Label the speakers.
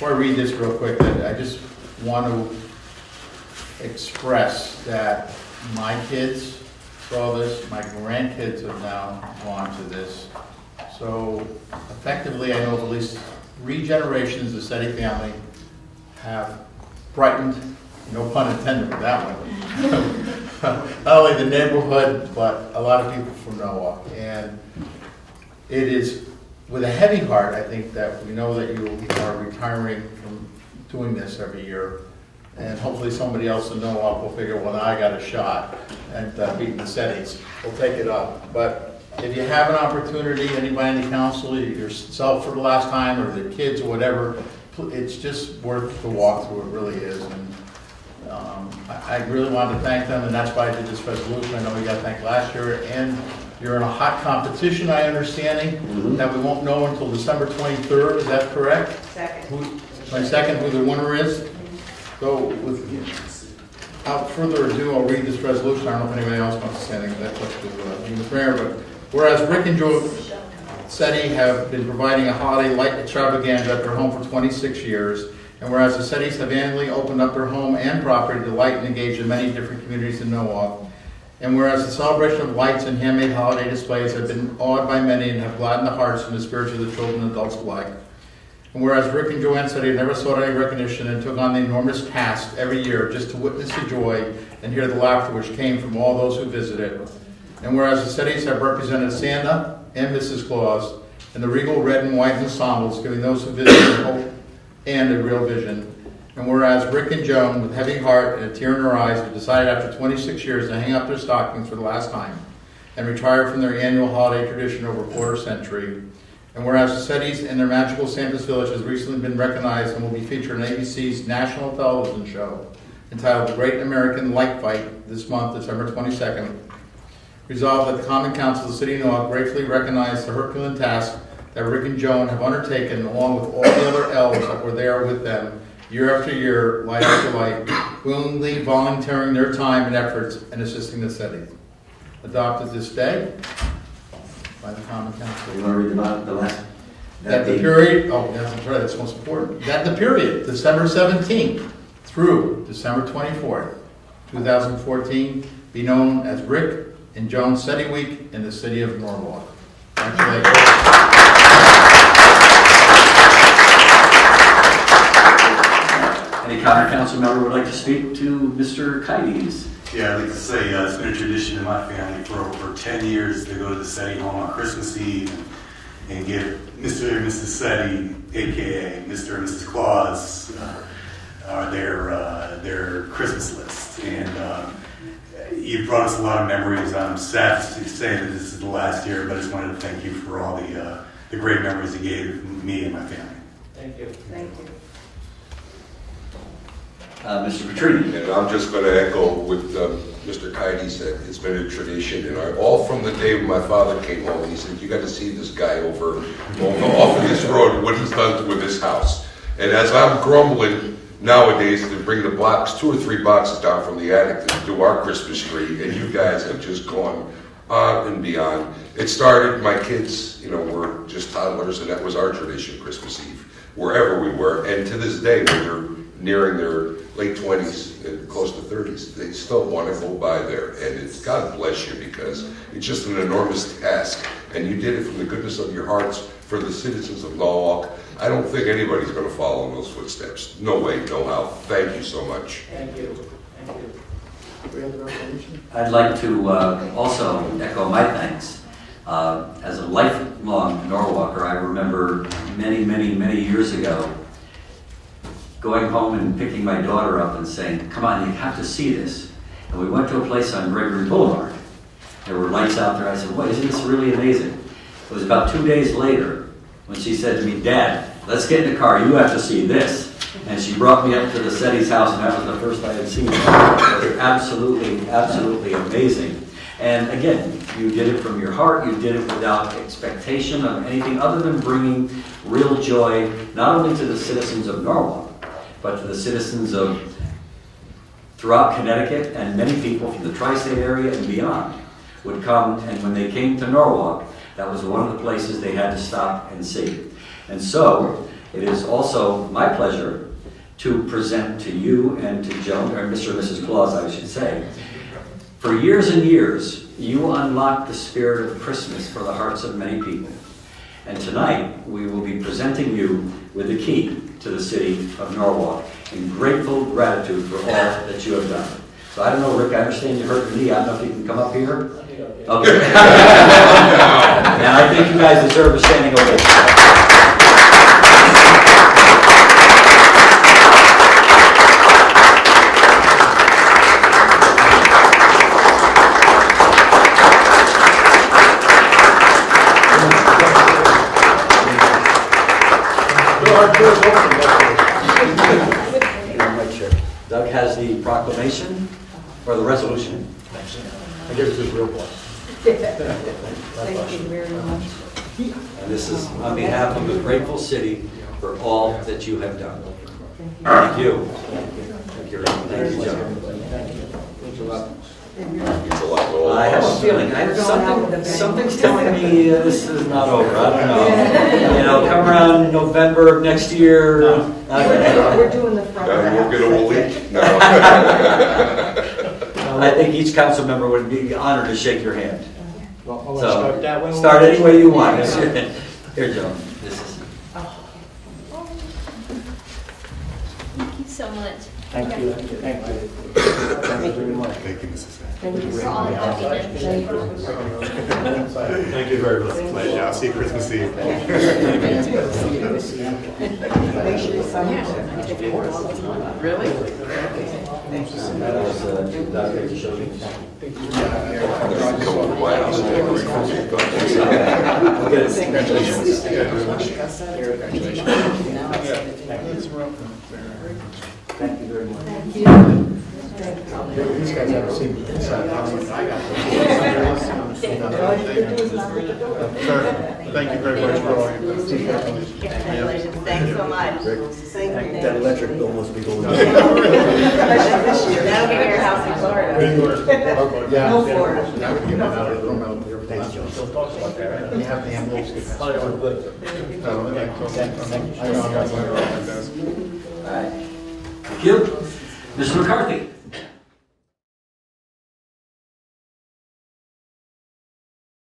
Speaker 1: Before I read this real quick, I just want to express that my kids saw this, my grandkids have now gone to this. So effectively, I know at least 3 generations of SETI family have brightened, no pun intended with that one, not only the neighborhood, but a lot of people from Norwalk. And it is with a heavy heart, I think, that we know that you are retiring from doing this every year. And hopefully somebody else in Norwalk will figure, well, now I got a shot at beating the settings. We'll take it up. But if you have an opportunity, anybody in the council, yourself for the last time, or the kids or whatever, it's just worth the walk through. It really is. And I really wanted to thank them, and that's why I did this resolution. I know we got thanked last year. And you're in a hot competition, I understanding, that we won't know until December 23rd. Is that correct?
Speaker 2: Second.
Speaker 1: 22nd, who the winner is? So without further ado, I'll read this resolution. I don't know if anybody else wants to say anything. That's up to the mayor. But whereas Rick and Joe SETI have been providing a holiday light extravaganza at their home for 26 years, and whereas the SETIs have annually opened up their home and property to light and engage in many different communities in Norwalk, and whereas the celebration of lights and handmade holiday displays have been awed by many and have gladdened the hearts and the spirits of the children and adults alike, and whereas Rick and Joanne SETI never sought any recognition and took on the enormous task every year just to witness the joy and hear the laughter which came from all those who visited, and whereas the SETIs have represented Santa and Mrs. Claus and the regal red and white ensembles, giving those who visited hope and a real vision. And whereas Rick and Joan, with heavy heart and a tear in their eyes, have decided after 26 years to hang up their stockings for the last time and retire from their annual holiday tradition over a quarter century. And whereas the SETIs and their magical Santa's Village has recently been recognized and will be featured on ABC's national television show entitled The Great American Light Fight this month, December 22nd, resolved that the Common Council of the City of Norwalk gratefully recognize the Herculean task that Rick and Joan have undertaken, along with all the other elves that were there with them year after year, light after light, willingly volunteering their time and efforts in assisting the SETI. Adopted this day by the Common Council.
Speaker 3: You want to read about the last?
Speaker 1: That the period, that's right, that's most important. That the period, December 17th through December 24th, 2014, be known as Rick and Joan SETI Week in the city of Norwalk. Congratulations.
Speaker 3: Any Common Council member would like to speak to Mr. Kites?
Speaker 4: Yeah, I'd like to say it's been a tradition in my family for over 10 years to go to the SETI home on Christmas Eve and give Mr. and Mrs. SETI, aka Mr. and Mrs. Claus, their Christmas list. And you've brought us a lot of memories. I'm sad to say that this is the last year, but I just wanted to thank you for all the great memories you gave me and my family.
Speaker 1: Thank you.
Speaker 2: Thank you.
Speaker 3: Mr. Petrini.
Speaker 5: And I'm just going to echo what Mr. Kites said. It's been a tradition, and all from the day when my father came home, he said, "You got to see this guy over off of this road, what he's done with this house." And as I'm grumbling nowadays to bring the box, 2 or 3 boxes down from the attic to do our Christmas tree, and you guys have just gone on and beyond. It started, my kids, were just toddlers, and that was our tradition, Christmas Eve, wherever we were. And to this day, when they're nearing their late 20s and close to 30s, they still want to go by there. And it's God bless you, because it's just an enormous task. And you did it from the goodness of your hearts for the citizens of Norwalk. I don't think anybody's going to follow in those footsteps. No way, no how. Thank you so much.
Speaker 1: Thank you. Thank you. Do we have the resolution?
Speaker 3: I'd like to also echo my thanks. As a lifelong Norwalker, I remember many, many, many years ago going home and picking my daughter up and saying, "Come on, you have to see this." And we went to a place on Gregory Boulevard. There were lights out there. I said, "Boy, isn't this really amazing?" It was about 2 days later when she said to me, "Dad, let's get in the car. You have to see this." And she brought me up to the SETI's house, and that was the first I had seen it. It was absolutely, absolutely amazing. And again, you did it from your heart. You did it without expectation of anything other than bringing real joy, not only to the citizens of Norwalk, but to the citizens of throughout Connecticut, and many people from the tri-state area and beyond would come, and when they came to Norwalk, that was one of the places they had to stop and see. And so, It is also my pleasure to present to you and to Joan, or Mr. and Mrs. Claus, I should say. For years and years, you unlocked the spirit of Christmas for the hearts of many people. And tonight, we will be presenting you with the key to the city of Norwalk in grateful gratitude for all that you have done. So I don't know, Rick, I understand you hurt your knee. I don't know if you can come up here. Okay. And I think you guys deserve a standing ovation. Doug has the proclamation or the resolution.
Speaker 1: I guess it's real boy.
Speaker 2: Thank you very much.
Speaker 3: And this is on behalf of the grateful city for all that you have done. Thank you. Thank you, John.
Speaker 5: It's a lot going on.
Speaker 3: I have a feeling, something's telling me this is not over. I don't know. You know, come around November of next year.
Speaker 2: We're doing the front.
Speaker 5: Now we'll get a leak. No.
Speaker 3: I think each council member would be honored to shake your hand.
Speaker 6: Well, I'll
Speaker 3: So,
Speaker 6: start that way.
Speaker 3: start any way you want. Here, Joan. This is.
Speaker 7: Thank you so much.
Speaker 6: Thank you. Thank you. Thank you very much.
Speaker 4: Thank you, Mrs. Sam.
Speaker 2: Thank you
Speaker 7: For
Speaker 2: so
Speaker 7: all the
Speaker 2: much.
Speaker 7: happiness.
Speaker 4: Thank you very much. Pleasure. I'll see you Christmas Eve.
Speaker 2: Make sure you sign it. Really?
Speaker 3: That was Dr. Shoji.
Speaker 5: Come over to my house and take a break from
Speaker 3: We'll get it.
Speaker 6: Thank you very much.
Speaker 2: Thank you.
Speaker 1: These guys haven't seen me inside.
Speaker 8: Sir, thank you very much for all your
Speaker 2: Congratulations. Thanks so much. Thank you.
Speaker 6: That electric bill must be going down.
Speaker 2: Especially this year. That'll be your house in Florida.
Speaker 1: Yeah.
Speaker 2: No Florida.
Speaker 1: Now we can get that out of the room out there.
Speaker 6: Thanks, Joe.
Speaker 1: You have the ambulance.
Speaker 8: Oh, yeah, we're good.
Speaker 1: I know, I'm not going to.
Speaker 3: All right. Thank you. Mr. McCarthy.